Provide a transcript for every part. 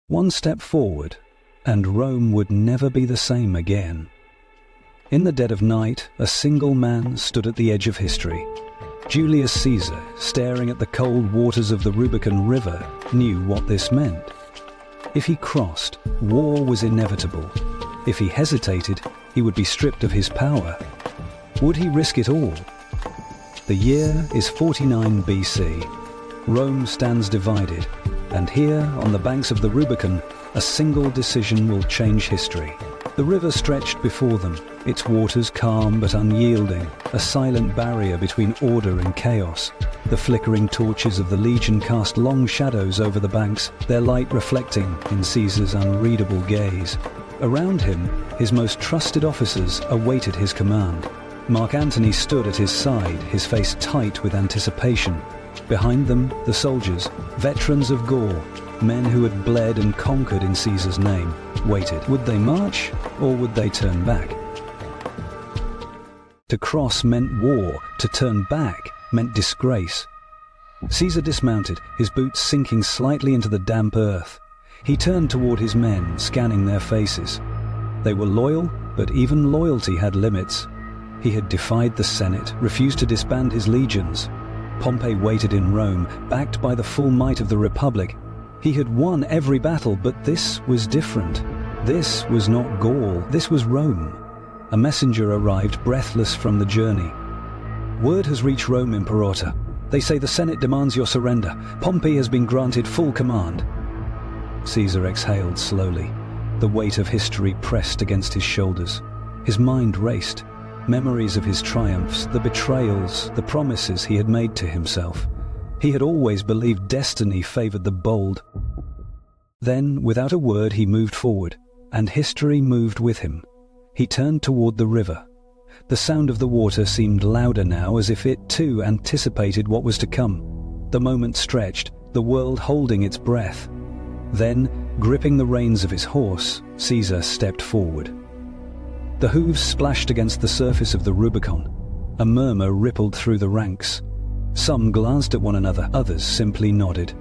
One step forward, and Rome would never be the same again. In the dead of night, a single man stood at the edge of history. Julius Caesar, staring at the cold waters of the Rubicon River, knew what this meant. If he crossed, war was inevitable. If he hesitated, he would be stripped of his power. Would he risk it all? The year is 49 BC. Rome stands divided, and here, on the banks of the Rubicon, a single decision will change history. The river stretched before them, its waters calm but unyielding, a silent barrier between order and chaos. The flickering torches of the legion cast long shadows over the banks, their light reflecting in Caesar's unreadable gaze. Around him, his most trusted officers awaited his command. Mark Antony stood at his side, his face tight with anticipation. Behind them, the soldiers, veterans of Gaul, men who had bled and conquered in Caesar's name, waited. Would they march, or would they turn back? To cross meant war, to turn back meant disgrace. Caesar dismounted, his boots sinking slightly into the damp earth. He turned toward his men, scanning their faces. They were loyal, but even loyalty had limits. He had defied the Senate, refused to disband his legions. Pompey waited in Rome, backed by the full might of the Republic. He had won every battle, but this was different. This was not Gaul, this was Rome. A messenger arrived, breathless from the journey. Word has reached Rome, Imperator. They say the Senate demands your surrender. Pompey has been granted full command. Caesar exhaled slowly. The weight of history pressed against his shoulders. His mind raced. Memories of his triumphs, the betrayals, the promises he had made to himself. He had always believed destiny favored the bold. Then, without a word, he moved forward, and history moved with him. He turned toward the river. The sound of the water seemed louder now, as if it too anticipated what was to come. The moment stretched, the world holding its breath. Then, gripping the reins of his horse, Caesar stepped forward. The hooves splashed against the surface of the Rubicon. A murmur rippled through the ranks. Some glanced at one another, others simply nodded.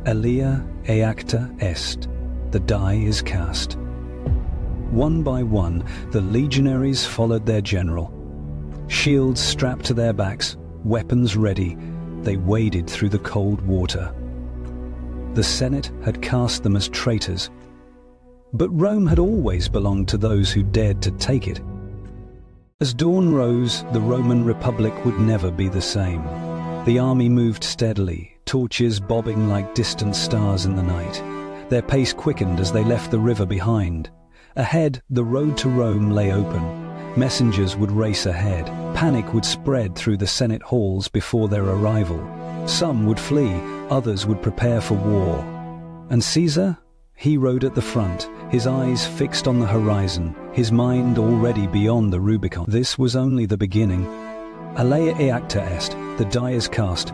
Alea Iacta Est. The die is cast. One by one, the legionaries followed their general. Shields strapped to their backs, weapons ready, they waded through the cold water. The Senate had cast them as traitors. But Rome had always belonged to those who dared to take it. As dawn rose, the Roman Republic would never be the same. The army moved steadily, torches bobbing like distant stars in the night. Their pace quickened as they left the river behind. Ahead, the road to Rome lay open. Messengers would race ahead. Panic would spread through the Senate halls before their arrival. Some would flee, others would prepare for war. And Caesar? He rode at the front, his eyes fixed on the horizon, his mind already beyond the Rubicon. This was only the beginning. Alea Iacta Est, the die is cast.